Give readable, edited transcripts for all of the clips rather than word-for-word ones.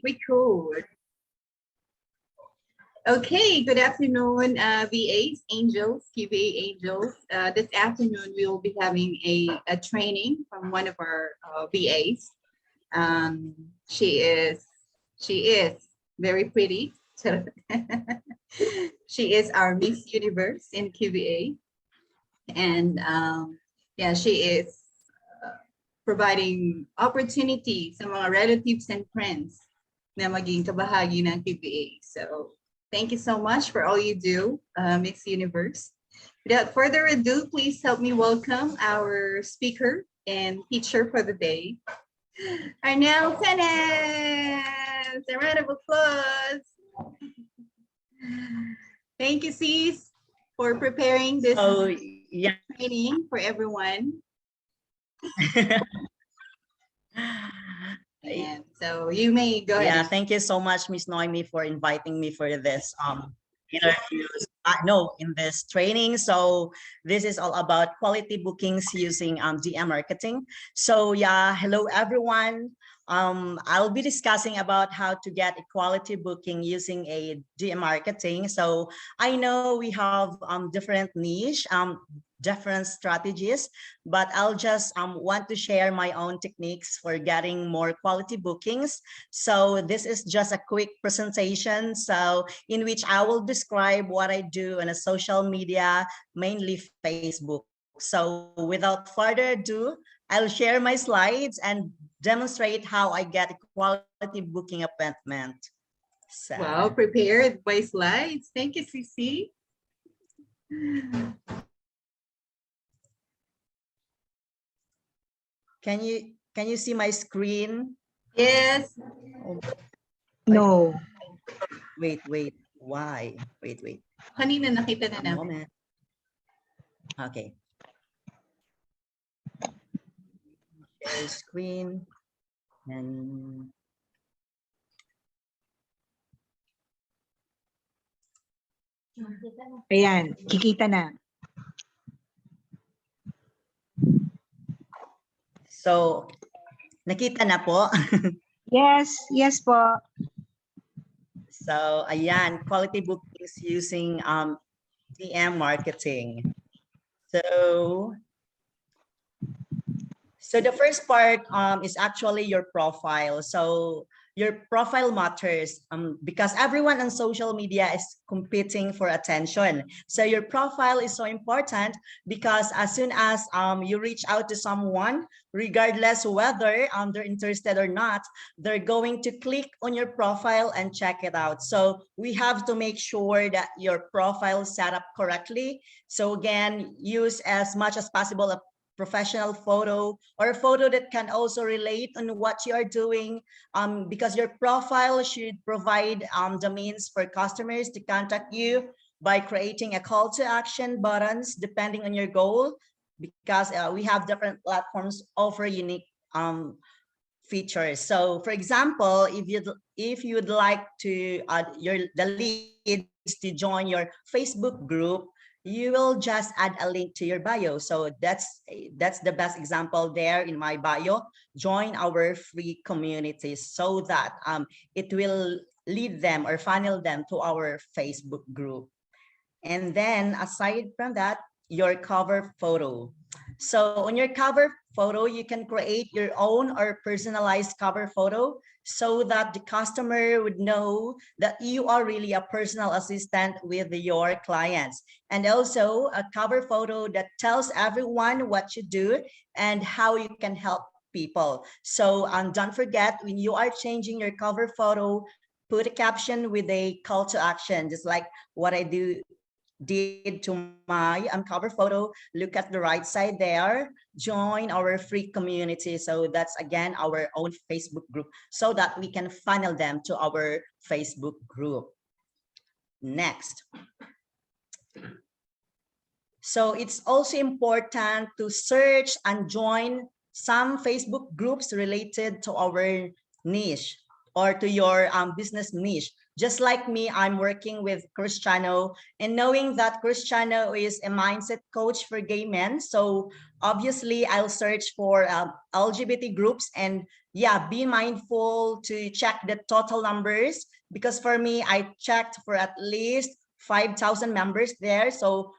Record. Okay, good afternoon, VAs, Angels, QVA Angels. This afternoon, we will be having a training from one of our VAs. Um, she is very pretty. So she is our Miss Universe in QVA, and yeah, she is providing opportunity sa mga relatives and friends na maging kabahagi ng QVA. So thank you so much for all you do, Miss Universe. Without further ado, please help me welcome our speaker and teacher for the day, Arnel Cenas. A round of applause. Thank you, Sis, for preparing this training for everyone. And so you may go ahead. Yeah, thank you so much, Miss Noemi, for inviting me for this interviews. In this training. So this is all about quality bookings using DM marketing. So yeah, hello everyone. I'll be discussing about how to get a quality booking using a DM marketing. So I know we have different niche, different strategies, but I'll just want to share my own techniques for getting more quality bookings. So this is just a quick presentation, so in which I will describe what I do on a social media, mainly Facebook. So without further ado, I'll share my slides and demonstrate how I get a quality booking appointment. So, wow, prepared by slides. Thank you, Cici. Can you see my screen? Yes. No. Wait. Why? Wait. Kanina nakita na namin. Moment. Okay. Share screen and Ayan, kikita na. so nakita na po. Yes po. So ayan, quality bookings using DM marketing. So the first part is actually your profile. So your profile matters because everyone on social media is competing for attention. So your profile is so important because as soon as you reach out to someone, regardless whether they're interested or not, they're going to click on your profile and check it out. So we have to make sure that your profile is set up correctly. So again, use as much as possible a professional photo or a photo that can also relate on what you are doing, because your profile should provide the means for customers to contact you by creating a call to action buttons depending on your goal, because we have different platforms offer unique features. So for example, if you'd like to the leads to join your Facebook group, you will just add a link to your bio. So that's the best example there in my bio. Join our free communities so that it will lead them or funnel them to our Facebook group. And then aside from that, your cover photo. So on your cover photo, you can create your own or personalized cover photo so that the customer would know that you are really a personal assistant with your clients. And also a cover photo that tells everyone what you do and how you can help people. So don't forget, when you are changing your cover photo, put a caption with a call to action, just like what I did to my cover photo. Look at the right side there, join our free community. So that's again our own Facebook group so that we can funnel them to our Facebook group. Next. So it's also important to search and join some Facebook groups related to our niche or to your business niche. Just like me, I'm working with Cristiano, and knowing that Cristiano is a mindset coach for gay men. So obviously I'll search for LGBT groups and yeah, be mindful to check the total numbers, because for me, I checked for at least 5,000 members there. So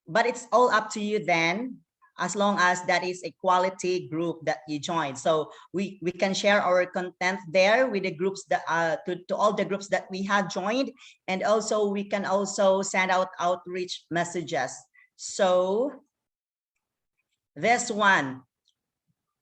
but it's all up to you then, as long as that is a quality group that you join. So we can share our content there with the groups that to all the groups that we have joined, and also we can also send out outreach messages. So this one,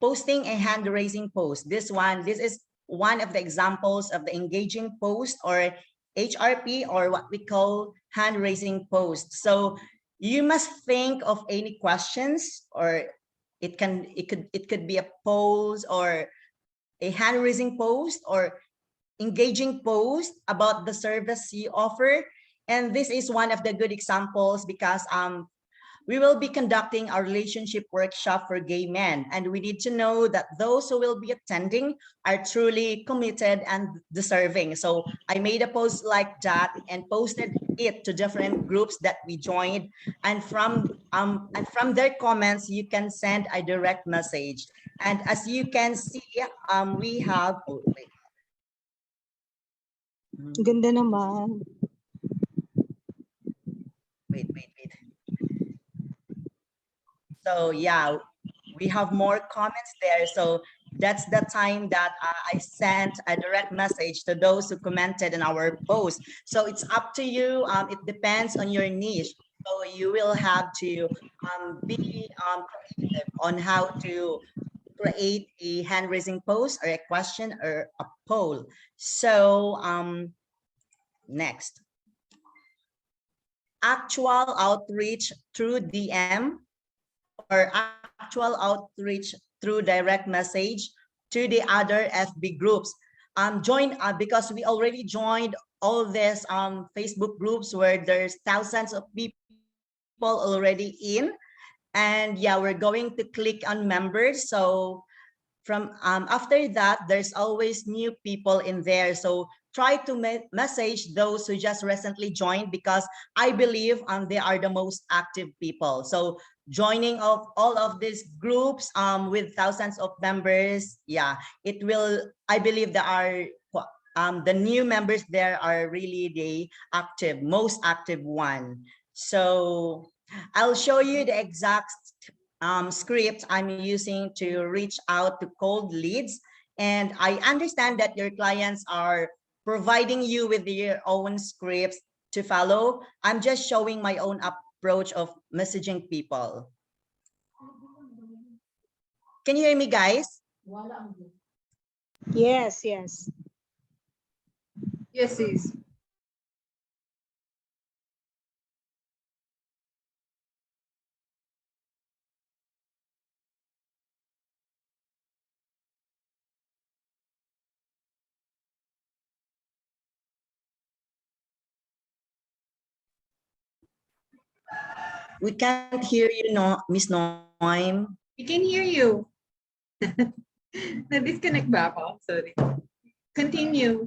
posting a hand raising post. This is one of the examples of the engaging post, or HRP, or what we call hand raising post. So you must think of any questions, or it could be a pose, or a hand raising post, or engaging post about the service you offer. And this is one of the good examples, because we will be conducting a relationship workshop for gay men, and we need to know that those who will be attending are truly committed and deserving. So I made a post like that and posted it to different groups that we joined, and from their comments you can send a direct message. And as you can see, we have, oh, wait. Ganda naman. Wait. So yeah, we have more comments there. So that's the time that I sent a direct message to those who commented on our post. So it's up to you. It depends on your niche. So you will have to be creative on how to create a hand raising post, or a question, or a poll. So next, actual outreach through DM, or actual outreach through direct message to the other FB groups. Join because we already joined all these Facebook groups where there's thousands of people already in. And yeah, we're going to click on members. So from after that, there's always new people in there. So try to message those who just recently joined, because I believe they are the most active people. So joining of all of these groups with thousands of members, yeah, it will, I believe there are the new members there are really the most active one. So I'll show you the exact script I'm using to reach out to cold leads. And I understand that your clients are providing you with their own scripts to follow. I'm just showing my own approach of messaging people. Can you hear me, guys? Yes. Yes, sis. We can't hear you, no, Miss Noim. We can hear you. Na-disconnect ba ako? Sorry. Continue.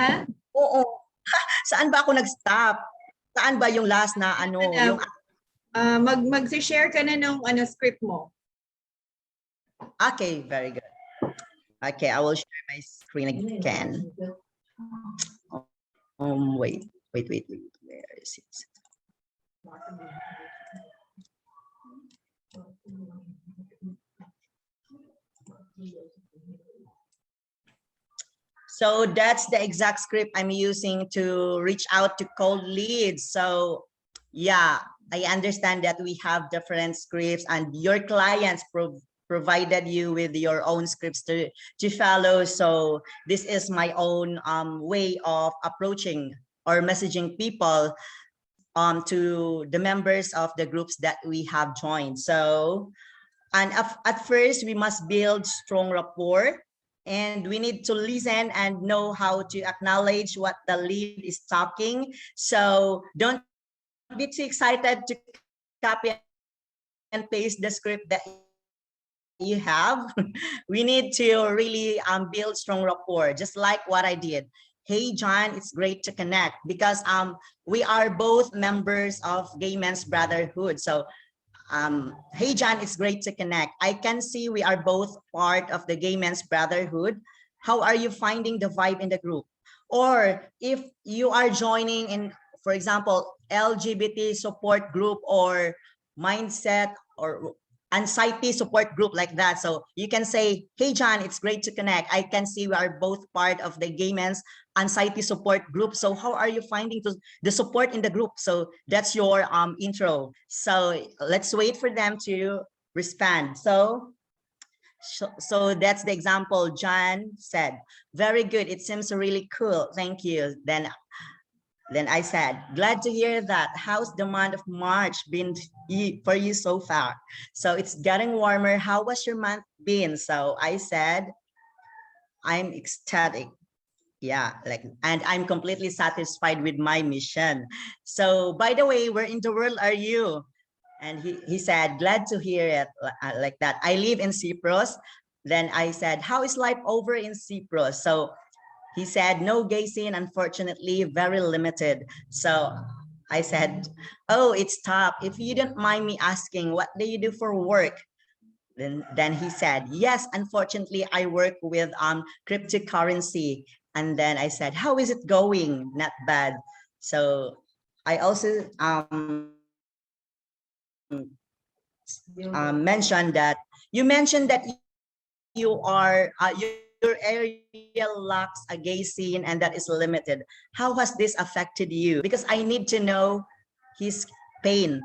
Ha? Oo. Saan ba ako nag-stop? Saan ba yung last na ano? Yung... Mag-share ka na ng script mo. Okay, very good. Okay, I will share my screen again. Wait. Where is it? So that's the exact script I'm using to reach out to cold leads. So yeah, I understand that we have different scripts, and your clients provided you with your own scripts to follow. So this is my own way of approaching or messaging people to the members of the groups that we have joined. So, and at first we must build strong rapport, and we need to listen and know how to acknowledge what the lead is talking. So don't be too excited to copy and paste the script that you have. We need to really build strong rapport, just like what I did. Hey, John, it's great to connect, because we are both members of Gay Men's Brotherhood. So Hey John, it's great to connect. I can see we are both part of the Gay Men's Brotherhood. How are you finding the vibe in the group? Or if you are joining in, for example, LGBT support group or mindset or anxiety support group like that. So you can say, hey John, it's great to connect. I can see we are both part of the Gay Men's anxiety support group. So how are you finding the support in the group? So that's your intro. So let's wait for them to respond. So that's the example John said. Very good. It seems really cool. Thank you. Then I said, glad to hear that. How's the month of March been for you so far? So it's getting warmer. How was your month been? So I said, I'm ecstatic. Yeah, and I'm completely satisfied with my mission. So by the way, where in the world are you? And he said, glad to hear it, like that. I live in Cyprus. Then I said, how is life over in Cyprus? So he said, no gay scene, unfortunately, very limited. So I said, oh, it's tough. If you don't mind me asking, what do you do for work? Then he said, yes, unfortunately, I work with cryptocurrency. And then I said, how is it going? Not bad. So I also mentioned that you are your area lacks a gay scene and that is limited. How has this affected you? Because I need to know his pain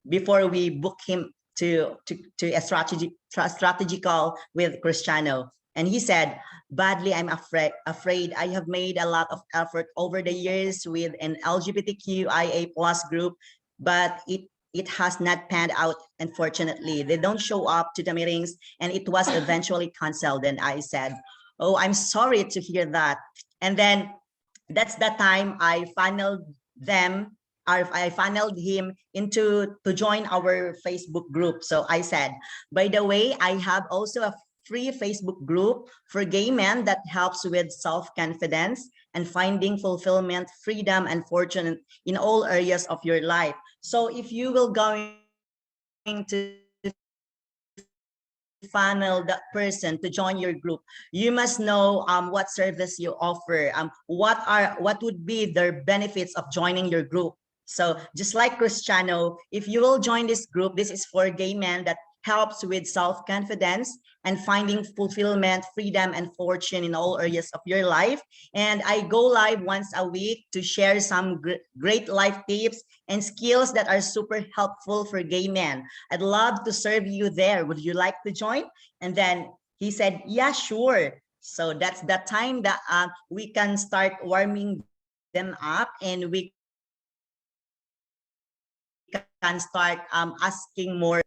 before we book him to a strategy call with Cristiano. And he said, badly, I'm afraid I have made a lot of effort over the years with an LGBTQIA plus group, but it has not panned out, unfortunately. They don't show up to the meetings and it was eventually canceled. And I said, oh, I'm sorry to hear that. And then that's the time I funneled him into to join our Facebook group. So I said, by the way, I have also a free Facebook group for gay men that helps with self-confidence and finding fulfillment, freedom, and fortune in all areas of your life. So if you will going to funnel that person to join your group, you must know what service you offer, what would be the benefits of joining your group. So just like Cristiano, if you will join this group, this is for gay men that helps with self-confidence and finding fulfillment, freedom, and fortune in all areas of your life. And I go live once a week to share some great life tips and skills that are super helpful for gay men. I'd love to serve you there. Would you like to join? And then he said, yeah, sure. So that's the time that we can start warming them up and we can start asking more.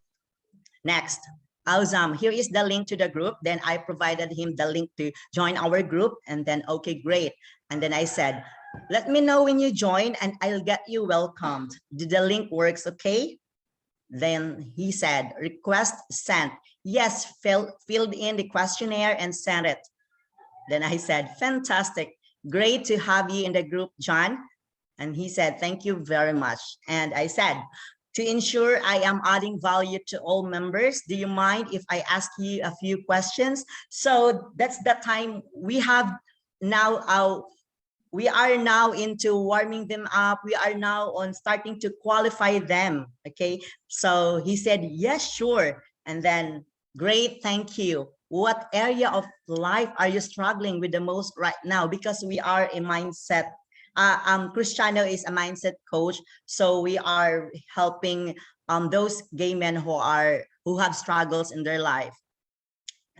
Next, awesome. Here is the link to the group. Then I provided him the link to join our group. And then, okay, great. And then I said, let me know when you join and I'll get you welcomed. Did the link works okay? Then he said, request sent. Yes, filled in the questionnaire and sent it. Then I said, fantastic. Great to have you in the group, John. And he said, thank you very much. And I said, to ensure I am adding value to all members, do you mind if I ask you a few questions? So that's the time we have now. We are now into warming them up. We are now on starting to qualify them. Okay. So he said, yes, sure. And then, great, thank you. What area of life are you struggling with the most right now? Because we are a mindset. Cristiano is a mindset coach, so we are helping those gay men who have struggles in their life.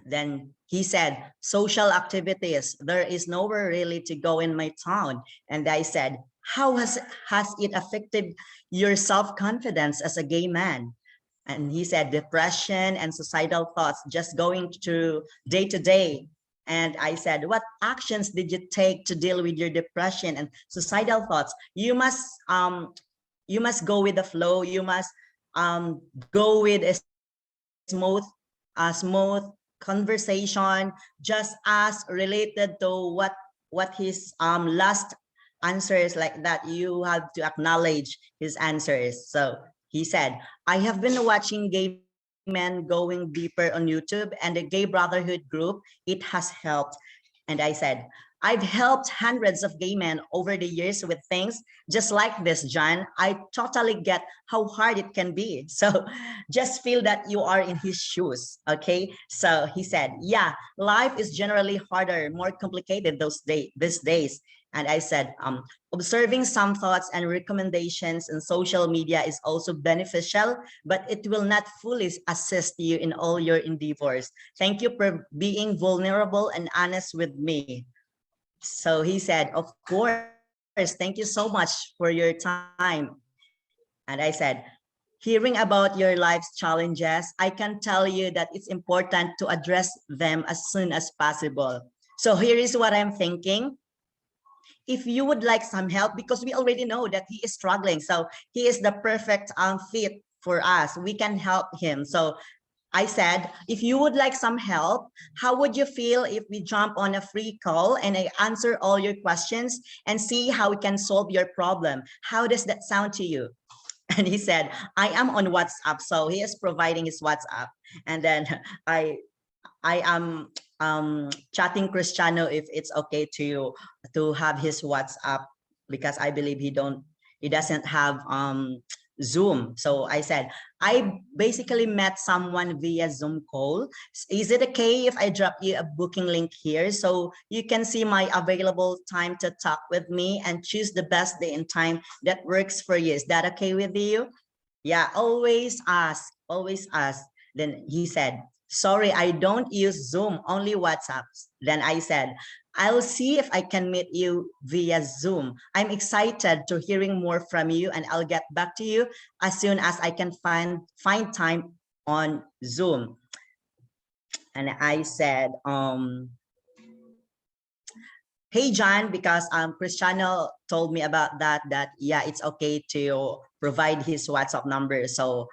Then he said, social activities. There is nowhere really to go in my town. And I said, how has it affected your self-confidence as a gay man? And he said, depression and suicidal thoughts, just going through day to day. And I said, what actions did you take to deal with your depression and suicidal thoughts? You must go with the flow. You must go with a smooth conversation, just as related to what his last answers like that. You have to acknowledge his answers. So He said, I have been watching gay men going deeper on YouTube and the gay brotherhood group. It has helped. And I said, I've helped hundreds of gay men over the years with things just like this, John. I totally get how hard it can be. So just feel that you are in his shoes. Okay. So he said, yeah, life is generally harder, more complicated these days. And I said, observing some thoughts and recommendations in social media is also beneficial, but it will not fully assist you in all your endeavors. Thank you for being vulnerable and honest with me. So he said, of course, thank you so much for your time. And I said, hearing about your life's challenges, I can tell you that it's important to address them as soon as possible. So here is what I'm thinking. If you would like some help, because we already know that he is struggling, so he is the perfect fit for us. We can help him. So I said, if you would like some help, how would you feel if we jump on a free call and I answer all your questions and see how we can solve your problem? How does that sound to you? And he said, I am on WhatsApp. So he is providing his WhatsApp. And then I am chatting Cristiano if it's okay to have his WhatsApp, because I believe he doesn't have Zoom. So I said, I basically met someone via Zoom call. Is it okay if I drop you a booking link here so you can see my available time to talk with me and choose the best day and time that works for you? Is that okay with you? Yeah, always ask, always ask. Then he said, sorry, I don't use Zoom, only WhatsApp. Then I said, I'll see if I can meet you via Zoom. I'm excited to hearing more from you, and I'll get back to you as soon as I can find time on Zoom. And I said, hey, John, because Cristiano told me about that yeah, it's okay to provide his WhatsApp number. So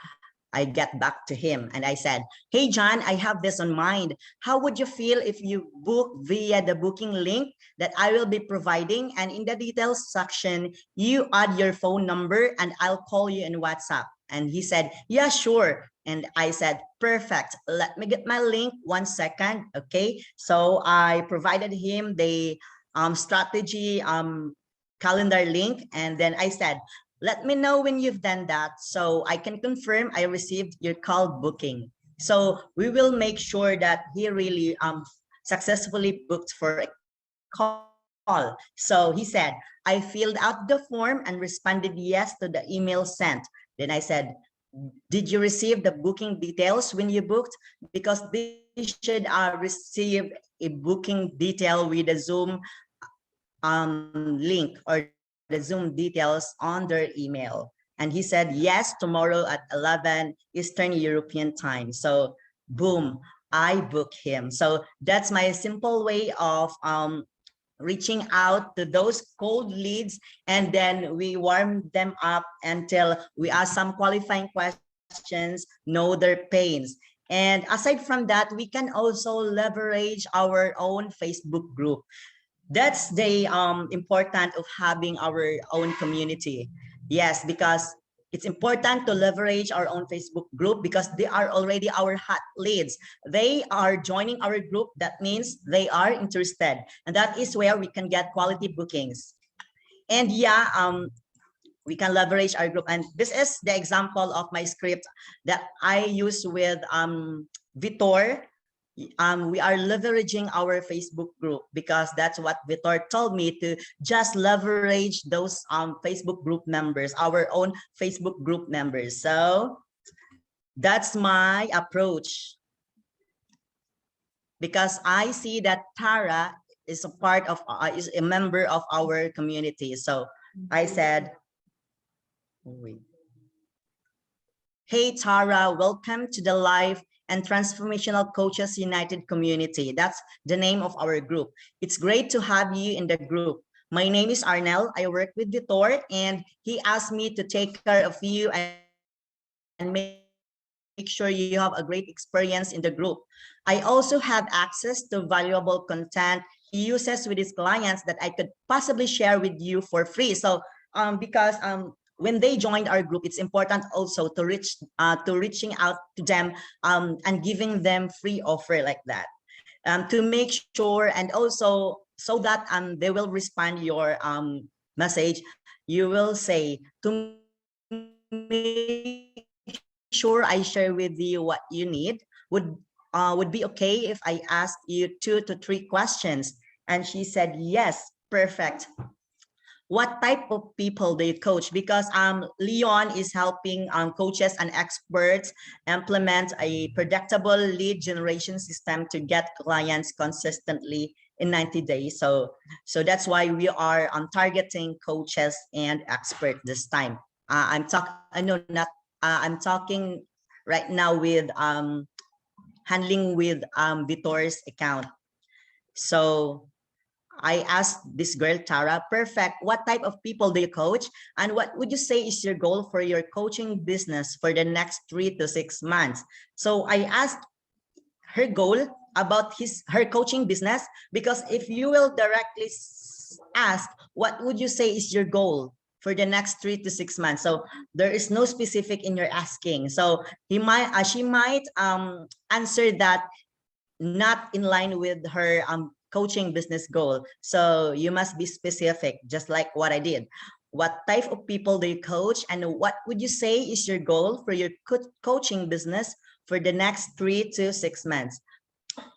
I get back to him and I said, hey, John, I have this on mind. How would you feel if you book via the booking link that I will be providing? And in the details section, you add your phone number and I'll call you in WhatsApp. And he said, yeah, sure. And I said, perfect. Let me get my link 1 second. Okay. So I provided him the strategy calendar link. And then I said, let me know when you've done that so I can confirm I received your call booking. So we will make sure that he really successfully booked for a call. So he said, I filled out the form and responded yes to the email sent. Then I said, did you receive the booking details when you booked? Because they should receive a booking detail with a Zoom link or the Zoom details on their email. And he said, yes, tomorrow at 11 Eastern European time. So boom, I book him. So that's my simple way of reaching out to those cold leads. And then we warm them up until we ask some qualifying questions, know their pains. And aside from that, we can also leverage our own Facebook group. That's the important of having our own community. Yes, because it's important to leverage our own Facebook group because they are already our hot leads. They are joining our group. That means they are interested. And that is where we can get quality bookings. And yeah, we can leverage our group. And this is the example of my script that I use with Vitor. We are leveraging our Facebook group because that's what Vitor told me, to just leverage those Facebook group members, our own Facebook group members. So that's my approach, because I see that Tara is a part of, is a member of our community. So I said, hey, Tara, welcome to the live and Transformational Coaches United community. That's the name of our group. It's great to have you in the group. My name is Arnel. I work with Vitor, and he asked me to take care of you and make sure you have a great experience in the group. I also have access to valuable content he uses with his clients that I could possibly share with you for free. So because when they joined our group, it's important also to reaching out to them and giving them free offer like that, to make sure, and also so that they will respond your message. You will say, to make sure I share with you what you need, would be okay if I ask you 2 to 3 questions? And she said, yes, perfect. What type of people do you coach? Because Leon is helping coaches and experts implement a predictable lead generation system to get clients consistently in 90 days. So that's why we are targeting coaches and experts this time. I'm talking right now with handling with Vitor's account. So I asked this girl, Tara, perfect. What type of people do you coach? And what would you say is your goal for your coaching business for the next 3 to 6 months? So I asked her goal about her coaching business, because if you will directly ask, what would you say is your goal for the next 3 to 6 months? So there is no specific in your asking. So she might answer that not in line with her coaching business goal. So you must be specific, just like what I did. What type of people do you coach, and what would you say is your goal for your coaching business for the next 3 to 6 months?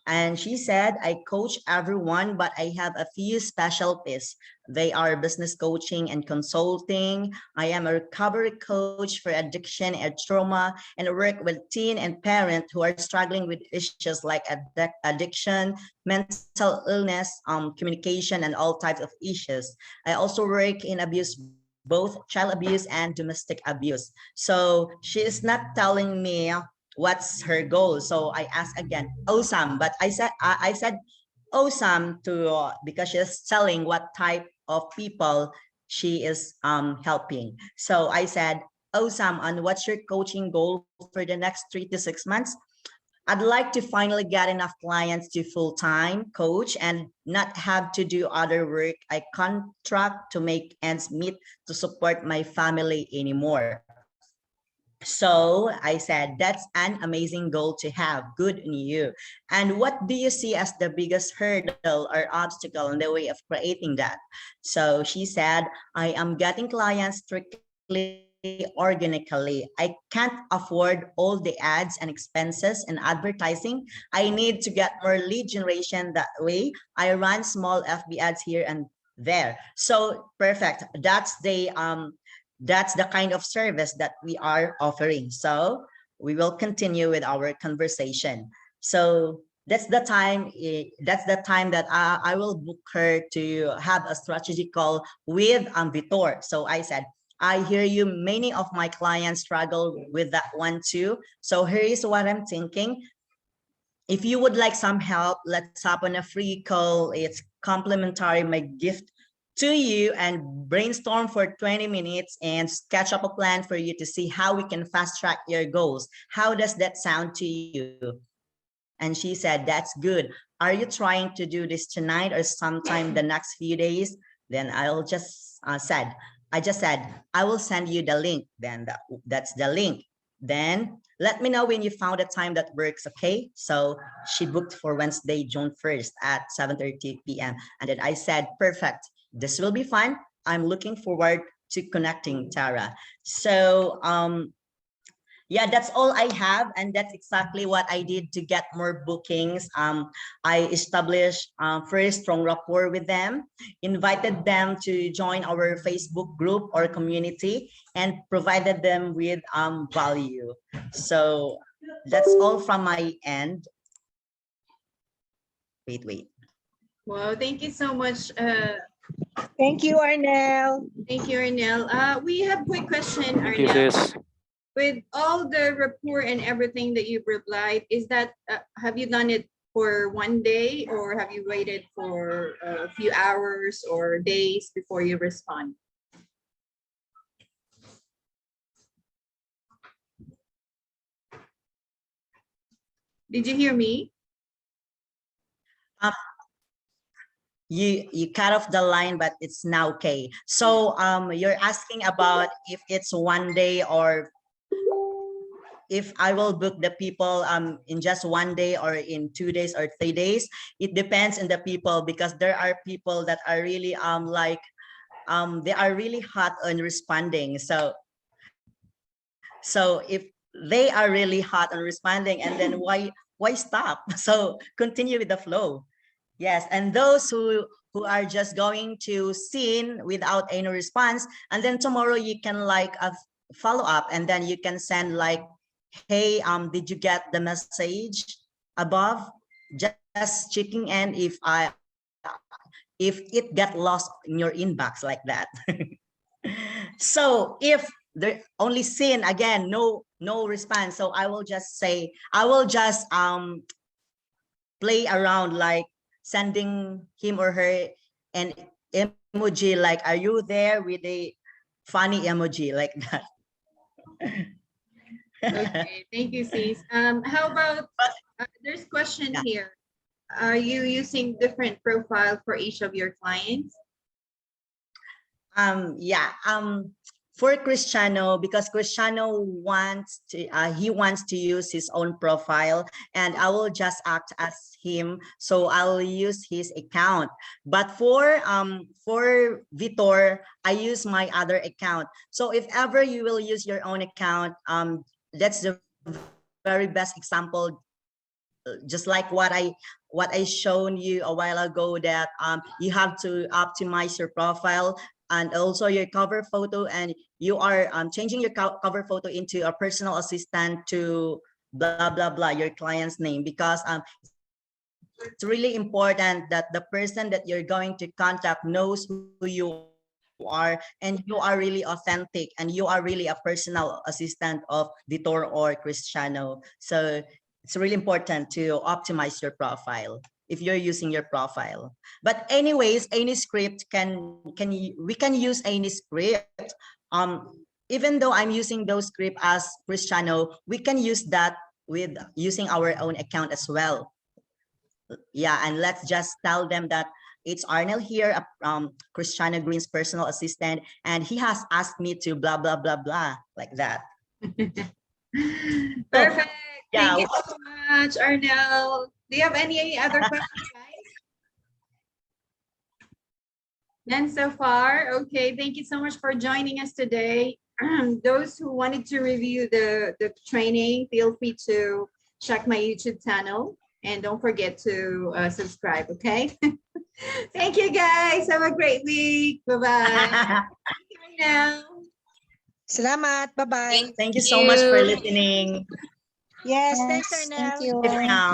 And she said, I coach everyone, but I have a few specialties. They are business coaching and consulting. I am a recovery coach for addiction and trauma, and I work with teen and parents who are struggling with issues like addiction, mental illness, communication, and all types of issues. I also work in abuse, both child abuse and domestic abuse. So she is not telling me what's her goal. So I asked again, awesome. But I said awesome to because she's telling what type of people she is helping. So I said, awesome. And what's your coaching goal for the next 3 to 6 months? I'd like to finally get enough clients to full-time coach and not have to do other work I contract to make ends meet to support my family anymore. So I said, that's an amazing goal to have. Good on you. And what do you see as the biggest hurdle or obstacle in the way of creating that? So she said, I am getting clients strictly organically. I can't afford all the ads and expenses and advertising. I need to get more lead generation that way. I run small FB ads here and there. So perfect. That's the kind of service that we are offering. So we will continue with our conversation. So that's the time. That's the time that I will book her to have a strategy call with Vitor. So I said, I hear you. Many of my clients struggle with that one too. So here is what I'm thinking. If you would like some help, let's hop on a free call. It's complimentary. My gift to you, and brainstorm for 20 minutes and sketch up a plan for you to see how we can fast track your goals. How does that sound to you? And she said, that's good. Are you trying to do this tonight or sometime the next few days? Then I just said, I will send you the link. Then that's the link. Then let me know when you found a time that works, okay? So she booked for Wednesday, June 1st at 7:30 p.m. And then I said, perfect. This will be fun. I'm looking forward to connecting, Tara. So yeah, that's all I have, and that's exactly what I did to get more bookings. I established very strong rapport with them, invited them to join our Facebook group or community, and provided them with value. So that's all from my end. Wait. Well, thank you so much. Thank you, Arnel. Thank you, Arnel. We have quick question, Thank you, Arnel. sis. With all the rapport and everything that you've replied, is that have you done it for one day, or have you waited for a few hours or days before you respond? Did you hear me? you cut off the line, but it's now okay. So you're asking about if it's one day or if I will book the people in just one day or in 2 days or 3 days. It depends on the people, because there are people that are really they are really hot on responding. So if they are really hot on responding, and then why stop? So continue with the flow. Yes, and those who are just going to seen without any response, and then tomorrow you can like follow up, and then you can send like, hey, did you get the message above? Just checking in if it got lost in your inbox, like that. So if they're only seen again, no response, so I will just say, I will just play around, like sending him or her an emoji, like, are you there, with a funny emoji, like that. Okay, thank you, Sis. How about there's question Yeah. here. Are you using different profile for each of your clients? Yeah, for Cristiano, because Cristiano wants to he wants to use his own profile, and I will just act as him, so I'll use his account. But for Vitor, I use my other account. So if ever you will use your own account, that's the very best example, just like what I shown you a while ago, that you have to optimize your profile and also your cover photo, and you are changing your cover photo into a personal assistant to blah blah blah, your client's name, because it's really important that the person that you're going to contact knows who you are, and you are really authentic, and you are really a personal assistant of Vitor or Cristiano. So it's really important to optimize your profile if you're using your profile. But anyways, any script we can use any script. Even though I'm using those script as Cristiano, we can use that with using our own account as well. Yeah, and let's just tell them that it's Arnel here, Cristiano Green's personal assistant, and he has asked me to blah blah blah blah, like that. Perfect. Yeah. Thank you so much, Arnel. Do you have any other questions, guys? None so far. Okay, thank you so much for joining us today. Those who wanted to review the training, feel free to check my YouTube channel, and don't forget to subscribe, okay? Thank you, guys. Have a great week. Bye-bye. Now. Salamat. Bye-bye. Thank you so much for listening. Yes, thanks, Yes, thank Arnel. you. Bye for now.